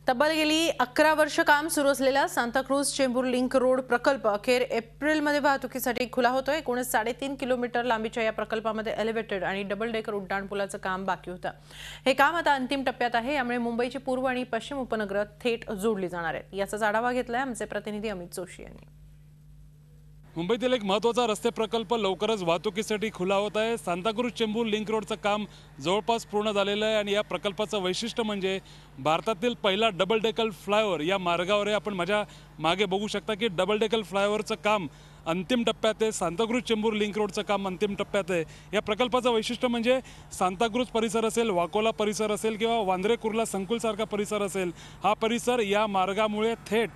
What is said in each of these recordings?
तब्बल गेली 11 वर्ष काम सुरू असलेला सांताक्रूझ चेंबूर लिंक रोड प्रकल्प अखेर एप्रिलमध्ये वाहतुकीसाठी खुला होतोय। 3.5 किलोमीटर लांबीच्या या प्रकल्पामध्ये एलिव्हेटेड आणि डबल डेकर उड्डाणपुलाचं काम बाकी होतं। हे काम आता अंतिम टप्प्यात आहे। यामुळे मुंबईची पूर्व आणि पश्चिम उपनगरं थेट जोडली जाणार आहेत। याचाच आढावा घेतलाय आमचे प्रतिनिधी अमित जोशी यांनी। मुंबईतील एक महत्त्वाचा रस्ते प्रकल्प लवकरच वाहतुकीसाठी खुला होत आहे। सांताक्रूझ चेंबूर लिंक रोडचं काम जवळपास पूर्ण झालेलं आहे आणि या प्रकल्पाचं वैशिष्ट्य म्हणजे भारतातील पहिला डबल डेकर फ्लायओव्हर या मार्गावर आहे। आपण माझ्या मागे बघू शकता की डबल डेकर फ्लायओव्हरचं काम अंतिम टप्प्यात आहे। सांताक्रूझ चेंबूर लिंक रोडचं काम अंतिम टप्प्यात आहे। या प्रकल्पाचं वैशिष्ट्य म्हणजे सांताक्रूझ परिसर असेल, वाकोला परिसर असेल किंवा वांद्रे कुर्ला संकुलसारखा परिसर असेल, हा परिसर या मार्गामुळे थेट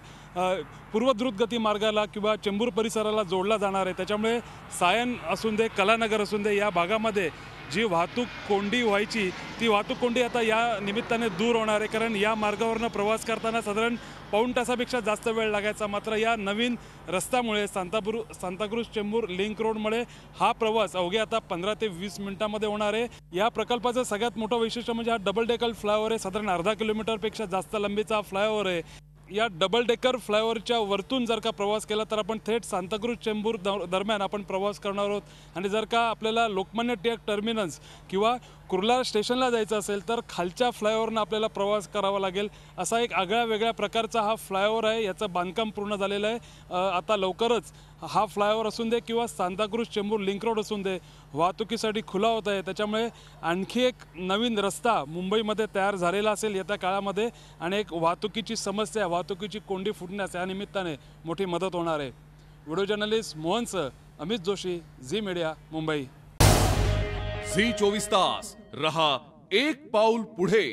पूर्व द्रुतगती मार्गाला किंवा चेंबूर परिसराला जोडला जाणार आहे। त्याच्यामुळे सायन असून दे, कलानगर असून दे, या भागामध्ये जी वाहतूक कोंडी व्हायची ती वाहतूक कोंडी आता या निमित्ताने दूर होणार आहे। कारण या मार्गावरनं प्रवास करताना साधारण पाऊण तासापेक्षा जास्त वेळ लागायचा। मात्र या नवीन रस्त्यामुळे सांताक्रूझ चेंबूर लिंक रोडमुळे हा प्रवास अवघ्या आता 15 ते 20 मिनिटांमध्ये होणार आहे। या प्रकल्पाचं सगळ्यात मोठं वैशिष्ट्य म्हणजे हा डबल डेकर फ्लायओव्हर आहे। साधारण अर्धा किलोमीटरपेक्षा जास्त लांबीचा फ्लायओव्हर आहे। या डबल डेकर फ्लायओव्हरच्या वरतून जर का प्रवास केला तर आपण थेट सांताक्रूझ चेंबूर दरम्यान आपण प्रवास करणार आहोत। आणि जर का आपल्याला लोकमान्य टिळक टर्मिनस किंवा कुर्ला स्टेशनला जायचं असेल तर खालच्या फ्लायओव्हरनं आपल्याला प्रवास करावा लागेल। असा एक आगळ्या वेगळ्या प्रकारचा हा फ्लायओव्हर आहे। याचं बांधकाम पूर्ण झालेलं आहे। आता लवकरच हा फ्लायओव्हर असून दे किंवा सांताक्रूझ चेंबूर लिंक रोड असून दे वाहतुकीसाठी खुला होत आहे। त्याच्यामुळे आणखी एक नवीन रस्ता मुंबईमध्ये तयार झालेला असेल येत्या काळामध्ये आणि एक वाहतुकीची समस्या, वाहतुकीची कोंडी फुटण्यास या निमित्ताने मोठी मदत होणार आहे। व्हिडिओ जर्नलिस्ट मोहनसह अमित जोशी, झी मीडिया, मुंबई। झी 24 तास रहा एक पाऊल पुढे।